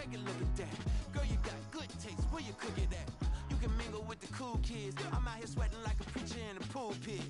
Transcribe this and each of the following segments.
take a look at that. Girl, you got good taste, where you cook it at? You can mingle with the cool kids. I'm out here sweating like a preacher in a pulpit.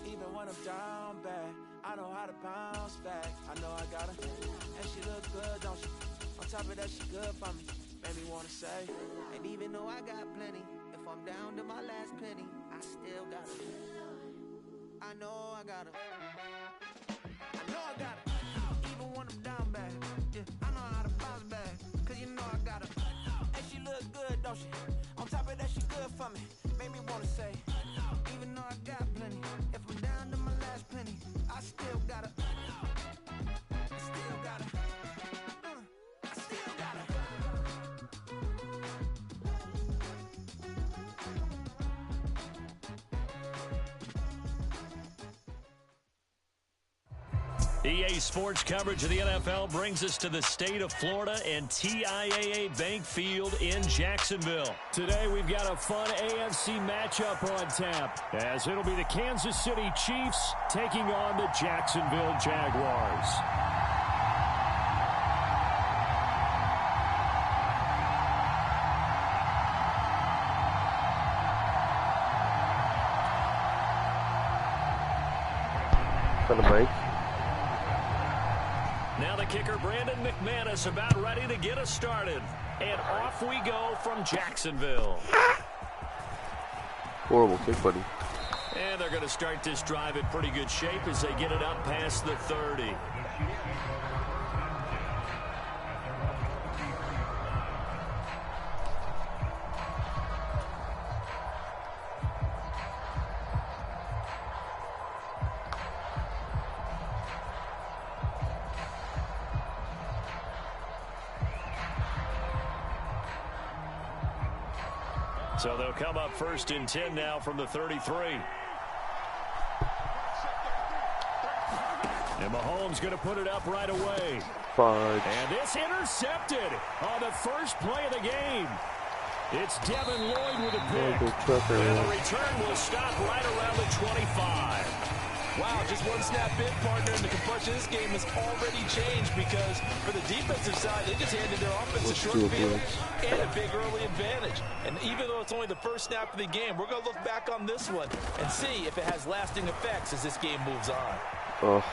Even when I'm down bad, I know how to bounce back. I know I got her, and she look good, don't she? On top of that, she good for me. Made me wanna say, and even though I got plenty, if I'm down to my last penny, I still got her. I know I got her. I know I got her. Even when I'm down bad, yeah, I know how to bounce back. Cause you know I got her. And she look good, don't she? On top of that, she good for me. Made me wanna say, even though I got plenty, if I'm down to my last penny, I still got her. I still got her. I still got her. EA Sports coverage of the NFL brings us to the state of Florida and TIAA Bank Field in Jacksonville. Today we've got a fun AFC matchup on tap, as it'll be the Kansas City Chiefs taking on the Jacksonville Jaguars. On the break. Now the kicker, Brandon McManus, about ready to get us started. And off we go from Jacksonville. Horrible kick, buddy. And they're going to start this drive in pretty good shape as they get it up past the 30. So they'll come up 1st and 10 now from the 33. And Mahomes going to put it up right away. Fudge. And this intercepted on the first play of the game. It's Devin Lloyd with a pick. And the return will stop right around the 25. Wow, just one snap in, partner, and the complexion of this game has already changed because for the defensive side, they just handed their offense a short field and a big early advantage. And even though it's only the first snap of the game, we're going to look back on this one and see if it has lasting effects as this game moves on. Oh.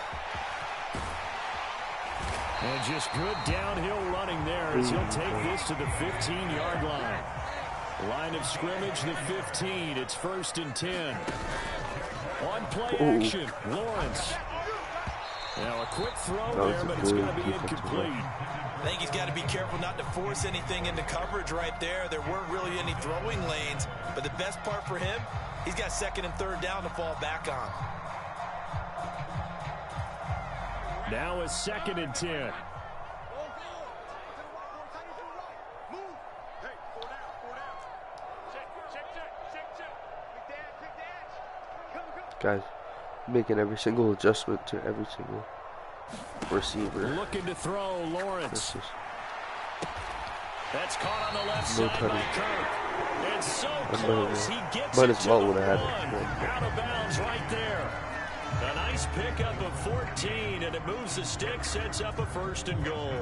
And just good downhill running there as he'll take this to the 15-yard line. Line of scrimmage, the 15. It's 1st and 10. On play action, Lawrence. Now a quick throw there, but it's going to be incomplete. I think he's got to be careful not to force anything into coverage right there. There weren't really any throwing lanes, but the best part for him, he's got 2nd and 3rd down to fall back on. Now a 2nd and 10. Guys, making every single adjustment to every single receiver. Looking to throw, Lawrence. That's caught on the left No side by Kirk. It's so close. He gets might it as to well the would have one. had it. Out of bounds right there. A nice pickup of 14, and it moves the stick, sets up a 1st and goal.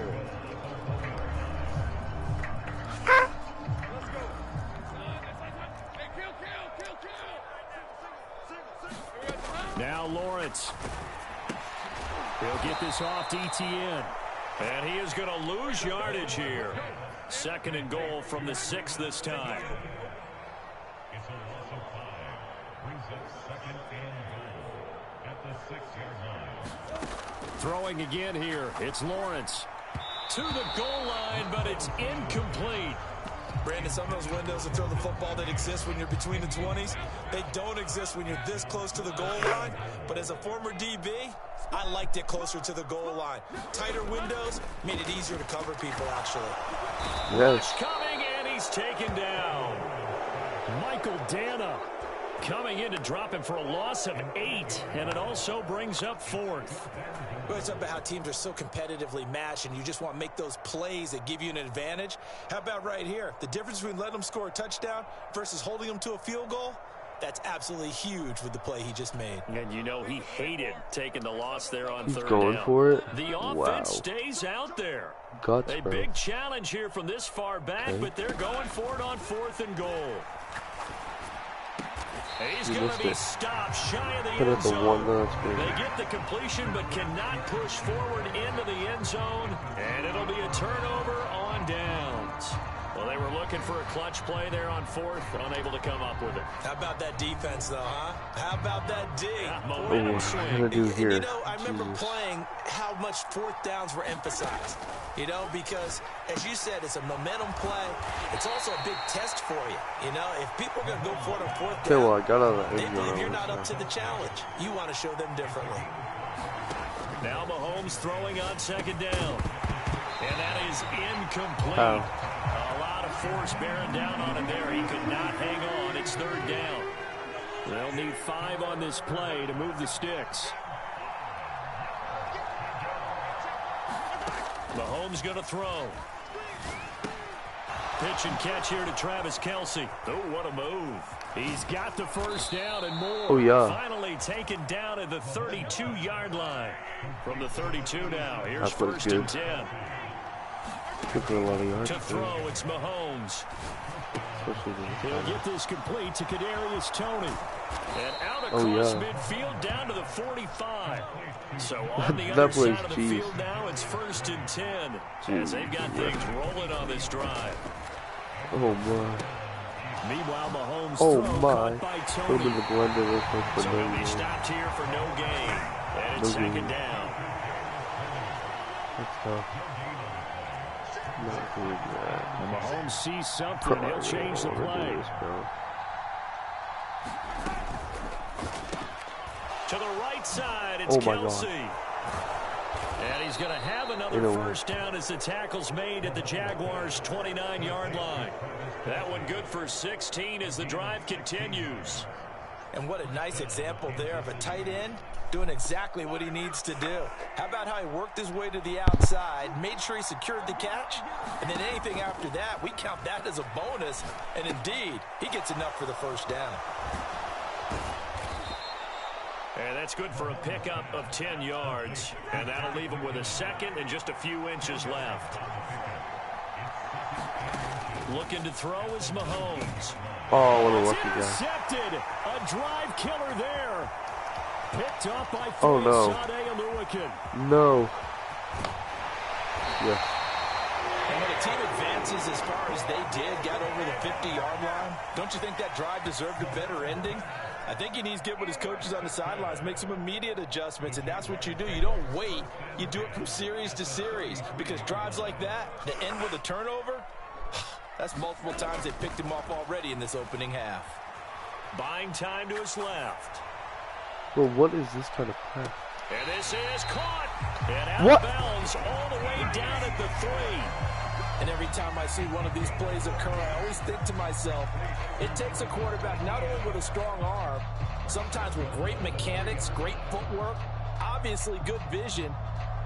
Now Lawrence. He'll get this off to Etienne. And he is going to lose yardage here. 2nd and goal from the 6 this time. Throwing again here. It's Lawrence. To the goal line, but it's incomplete. Brandon, some of those windows to throw the football that exist when you're between the 20s, they don't exist when you're this close to the goal line. But as a former DB, I liked it closer to the goal line. Tighter windows made it easier to cover people, actually. Yes. Coming, and he's taken down. Michael Dana coming in to drop him for a loss of 8, and it also brings up 4th. Well, it's about how teams are so competitively matched, and you just want to make those plays that give you an advantage. How about right here? The difference between letting them score a touchdown versus holding them to a field goal? That's absolutely huge with the play he just made. And you know he hated taking the loss there on He's third going down. for it. The offense Wow. stays out there. Guts, A bro. big challenge here from this far back, but they're going for it on 4th and goal. He's going to be stopped shy of the end zone. They get the completion but cannot push forward into the end zone, and it'll be a turnover on downs. Well, they were looking for a clutch play there on 4th, unable to come up with it. How about that defense, though, huh? How about that D? Momentum swing. You know, I remember playing how much 4th downs were emphasized. You know, because, as you said, it's a momentum play. It's also a big test for you. You know, if people are going to go for it on 4th down, well, I got out of they believe you're not up to the challenge. You want to show them differently. Now Mahomes throwing on 2nd down. And that is incomplete. A lot of force bearing down on him there. He could not hang on. It's 3rd down. They'll need 5 on this play to move the sticks. Mahomes going to throw. Pitch and catch here to Travis Kelce. Oh, what a move. He's got the 1st down and more. Oh, yeah. Finally taken down at the 32-yard line. From the 32 now. Here's That was 1st and 10. Good for a lot of yards. To throw, it's Mahomes. He'll get this complete to Kadarius Toney. And out across midfield down to the 45. So on the other side of the field now, it's 1st and 10. As they've got things rolling on this drive. Oh, my. Meanwhile, Mahomes caught by Toney. So he'll be stopped here for no gain. And it's 2nd down. That's tough. Not good, and Mahomes sees something. He'll change the play. To the right side, it's Kelce. And he's going to have another 1st down as the tackle's made at the Jaguars' 29-yard line. That one good for 16 as the drive continues. And what a nice example there of a tight end doing exactly what he needs to do. How about how he worked his way to the outside, made sure he secured the catch, and then anything after that, we count that as a bonus. And indeed, he gets enough for the 1st down. And that's good for a pickup of 10 yards. And that'll leave him with a 2nd and just a few inches left. Looking to throw is Mahomes. Oh, what a lucky guy. Intercepted. A drive killer there. Picked up by No. Yes. And when a team advances as far as they did, got over the 50-yard line, don't you think that drive deserved a better ending? I think he needs to get with his coaches on the sidelines, make some immediate adjustments, and that's what you do. You don't wait. You do it from series to series, because drives like that, that end with a turnover, that's multiple times they picked him off already in this opening half. Buying time to his left. Well, what is this kind of pass? And this is caught. And out of bounds all the way down at the 3. And every time I see one of these plays occur, I always think to myself, it takes a quarterback not only with a strong arm, sometimes with great mechanics, great footwork, obviously good vision,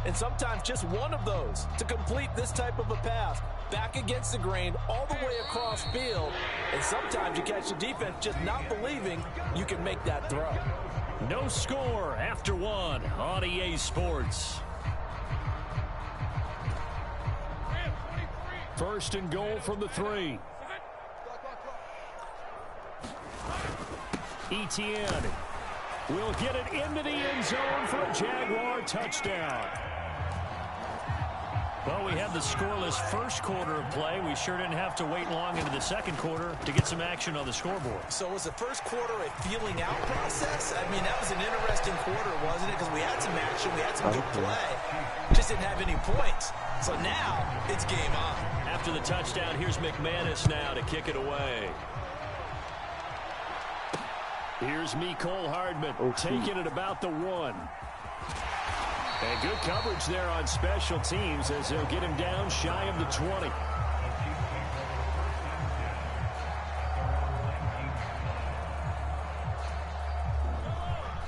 and sometimes just one of those to complete this type of a pass. Back against the grain, all the way across field, and sometimes you catch the defense just not believing you can make that throw. No score after 1 on EA Sports. 1st and goal from the 3. Etienne will get it into the end zone for a Jaguar touchdown. Well, we had the scoreless first quarter of play. We sure didn't have to wait long into the 2nd quarter to get some action on the scoreboard. So was the first quarter a feeling out process? I mean, that was an interesting quarter, wasn't it? Because we had some action, we had some good play. Just didn't have any points. So now it's game on. After the touchdown, here's McManus now to kick it away. Here's Mecole Hardman taking it about the 1. And good coverage there on special teams as they'll get him down shy of the 20.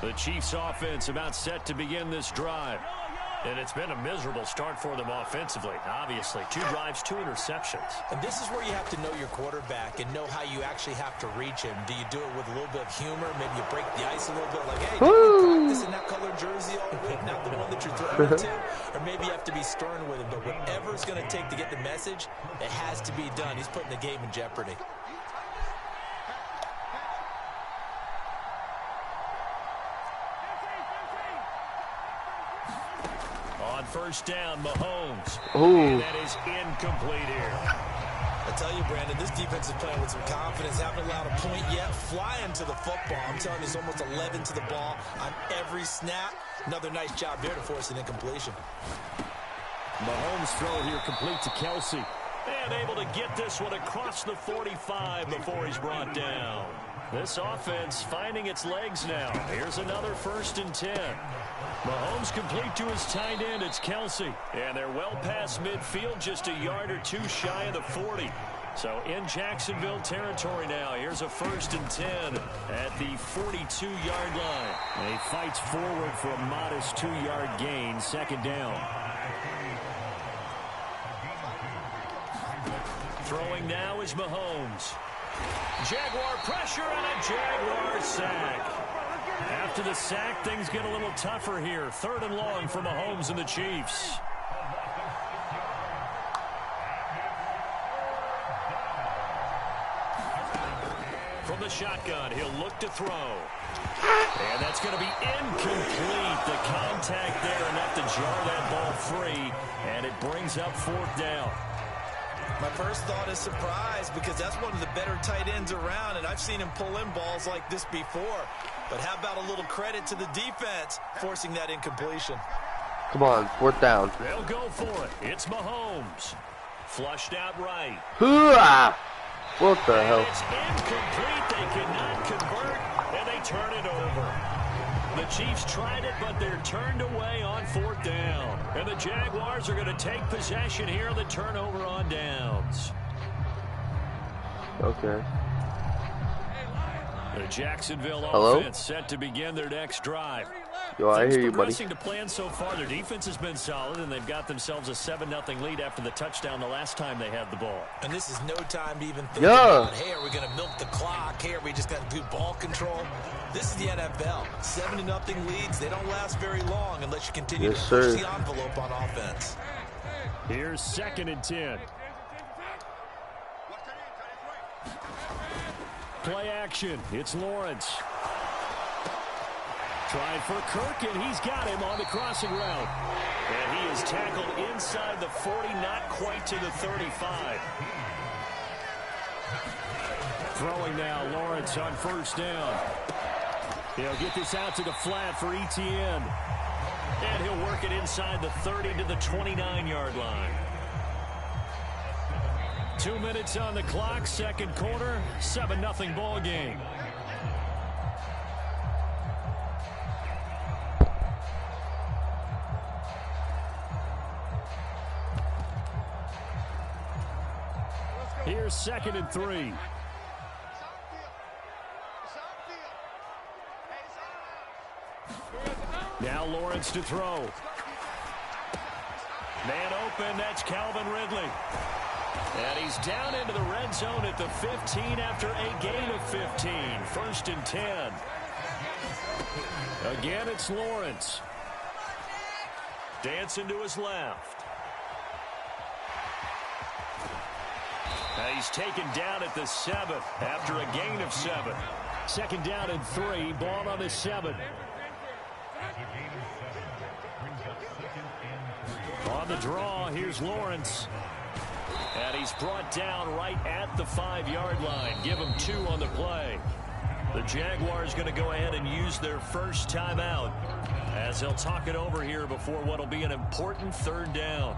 The Chiefs offense about set to begin this drive. And it's been a miserable start for them offensively, obviously. 2 drives, 2 interceptions. And this is where you have to know your quarterback and know how you actually have to reach him. Do you do it with a little bit of humor? Maybe you break the ice a little bit, like, hey, did you practice in that colored jersey all week, not the one that you're throwing it to? Or maybe you have to be stern with him. But whatever it's going to take to get the message, it has to be done. He's putting the game in jeopardy. On first down, Mahomes. Ooh. And that is incomplete here. I tell you, Brandon, this defense is playing with some confidence. Haven't allowed a point yet. Flying to the football. I'm telling you, it's almost 11 to the ball on every snap. Another nice job there to force an incompletion. Mahomes' throw here complete to Kelsey. And able to get this one across the 45 before he's brought down. This offense finding its legs now. Here's another 1st and 10. Mahomes complete to his tight end. It's Kelsey. And they're well past midfield, just a yard or 2 shy of the 40. So in Jacksonville territory now. Here's a 1st and 10 at the 42-yard line. And he fights forward for a modest 2-yard gain. 2nd down. Throwing now is Mahomes. Jaguar pressure and a Jaguar sack. After the sack, things get a little tougher here. 3rd and long for Mahomes and the Chiefs. From the shotgun, he'll look to throw. And that's going to be incomplete. The contact there enough to jar that ball free. And it brings up 4th down. My first thought is surprise because that's one of the better tight ends around, and I've seen him pull in balls like this before. But how about a little credit to the defense forcing that incompletion? Come on, 4th down. They'll go for it. It's Mahomes. Flushed out right. Hoo-ah! What the hell? It's incomplete. They cannot convert, and they turn it over. The Chiefs tried it, but they're turned away on 4th down. And the Jaguars are going to take possession here on the turnover on downs. Okay. The Jacksonville Hello? offense set to begin their next drive. Yo, I hear you, buddy. Progressing to plan so far. Their defense has been solid, and they've got themselves a 7-0 lead after the touchdown the last time they had the ball. And this is no time to even think about, hey, are we going to milk the clock? Hey, are we just going to do ball control? This is the NFL. 7-0 leads, they don't last very long unless you continue to push the envelope on offense. Here's 2nd and 10. Play action. It's Lawrence. Trying for Kirk, and he's got him on the crossing route. And he is tackled inside the 40, not quite to the 35. Throwing now, Lawrence on 1st down. He'll get this out to the flat for Etienne. And he'll work it inside the 30 to the 29-yard line. 2 minutes on the clock, 2nd quarter, 7-0 ball game. Here's 2nd and 3. Now Lawrence to throw. Man open, that's Calvin Ridley. And he's down into the red zone at the 15 after a gain of 15. 1st and 10. Again, it's Lawrence. Dancing to his left. He's taken down at the 7th after a gain of 7. 2nd down and 3. Ball on the 7. On the draw, here's Lawrence. And he's brought down right at the 5-yard line. Give him 2 on the play. The Jaguars going to go ahead and use their first timeout as they'll talk it over here before what will be an important 3rd down.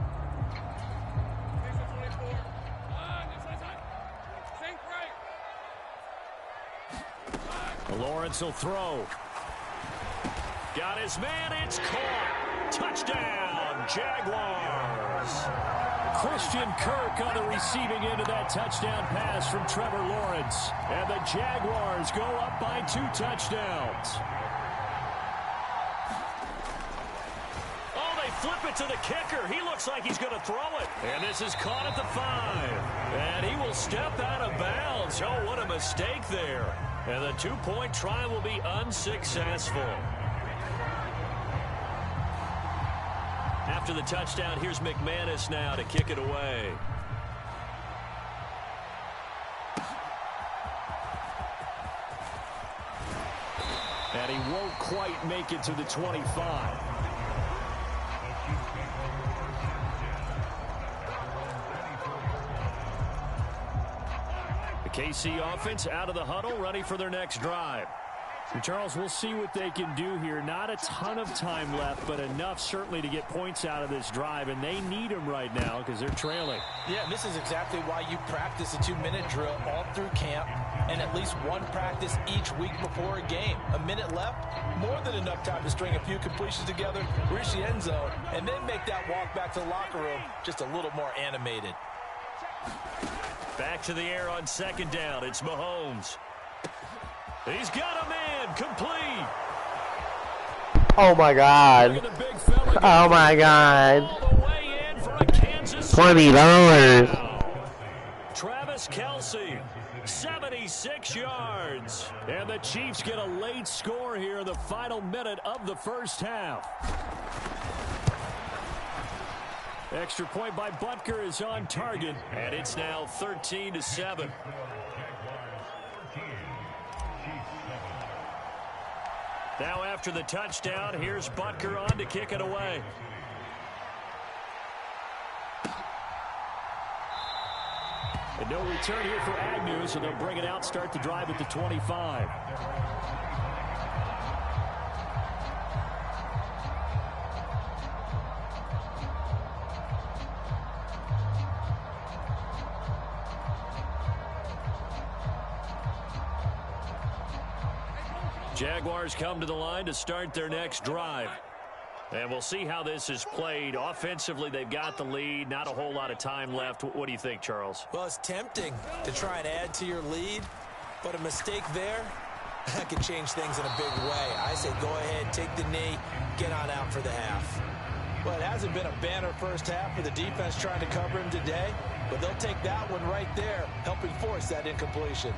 Lawrence will throw. Got his man, it's caught. Touchdown, Jaguars. Christian Kirk on the receiving end of that touchdown pass from Trevor Lawrence. And the Jaguars go up by 2 touchdowns. Oh, they flip it to the kicker. He looks like he's going to throw it. And this is caught at the 5. And he will step out of bounds. Oh, what a mistake there. And the 2-point try will be unsuccessful. After the touchdown, here's McManus now to kick it away. And he won't quite make it to the 25. The KC offense out of the huddle, ready for their next drive. And Charles, we'll see what they can do here. Not a ton of time left, but enough certainly to get points out of this drive, and they need them right now because they're trailing. Yeah, this is exactly why you practice a 2-minute drill all through camp and at least one practice each week before a game. A minute left, more than enough time to string a few completions together, reach the end zone, and then make that walk back to the locker room just a little more animated. Back to the air on second down. It's Mahomes. He's got a man complete. Oh my God. Oh my God. $20. Travis Kelce, 76 yards. And the Chiefs get a late score here in the final minute of the first half. Extra point by Butker is on target, and it's now 13-7. Now after the touchdown, here's Butker on to kick it away. And no return here for Agnew, so they'll bring it out, start the drive at the 25. Jaguars come to the line to start their next drive. And we'll see how this is played. Offensively, they've got the lead. Not a whole lot of time left. What do you think, Charles? Well, it's tempting to try and add to your lead, but a mistake there, that could change things in a big way. I say go ahead, take the knee, get on out for the half. Well, it hasn't been a banner first half for the defense trying to cover him today, but they'll take that one right there, helping force that incompletion.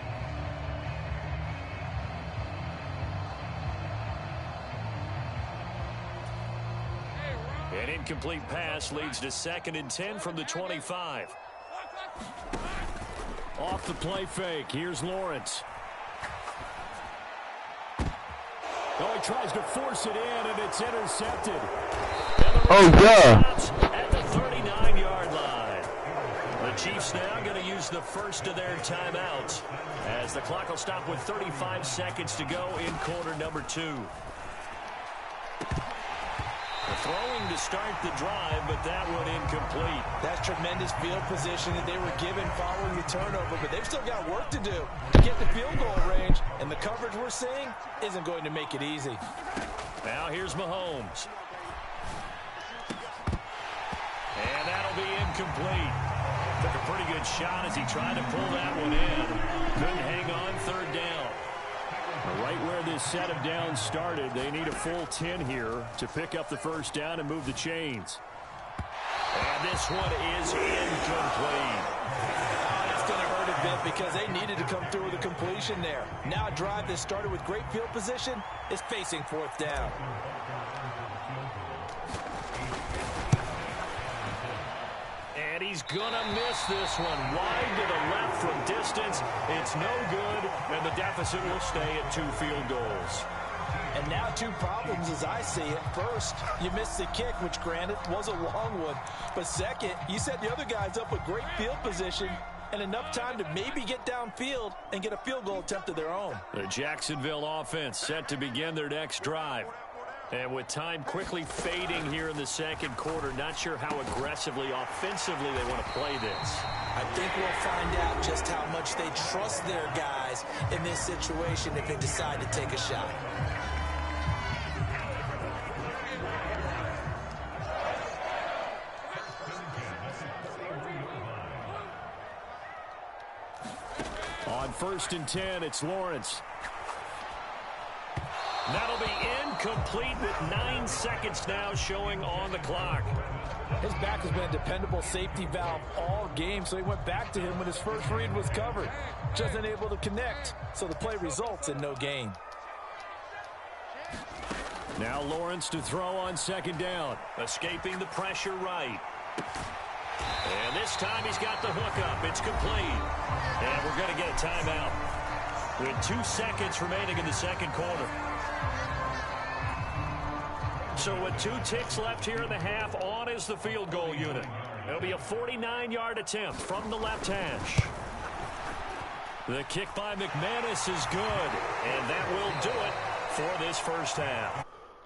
An incomplete pass leads to 2nd and 10 from the 25. Off the play fake. Here's Lawrence. Oh, he tries to force it in, and it's intercepted. Oh, yeah. At the 39-yard line. The Chiefs now going to use the first of their timeouts as the clock will stop with 35 seconds to go in quarter number 2. Throwing to start the drive, but that one incomplete. That's tremendous field position that they were given following the turnover, but they've still got work to do to get the field goal range, and the coverage we're seeing isn't going to make it easy. Now here's Mahomes. And that'll be incomplete. Took a pretty good shot as he tried to pull that one in. Couldn't hang on, 3rd down. Right where this set of downs started, they need a full 10 here to pick up the first down and move the chains. And this one is incomplete. Oh, that's going to hurt a bit because they needed to come through with a completion there. Now a drive that started with great field position is facing 4th down. And he's going to miss this one. Wide to the left from distance. It's no good, and the deficit will stay at 2 field goals. And now 2 problems as I see it. First, you missed the kick, which granted was a long one. But second, you set the other guys up with great field position and enough time to maybe get downfield and get a field goal attempt of their own. The Jacksonville offense set to begin their next drive. And with time quickly fading here in the second quarter, not sure how aggressively, offensively they want to play this. I think we'll find out just how much they trust their guys in this situation if they decide to take a shot. On 1st and 10, it's Lawrence. That'll be incomplete with 9 seconds now showing on the clock. His back has been a dependable safety valve all game, so he went back to him when his first read was covered. Just unable to connect, so the play results in no gain. Now Lawrence to throw on second down. Escaping the pressure right. And this time he's got the hook up. It's complete. And we're going to get a timeout with 2 seconds remaining in the second quarter. So with 2 ticks left here in the half, on is the field goal unit. It'll be a 49-yard attempt from the left hash. The kick by McManus is good, and that will do it for this first half.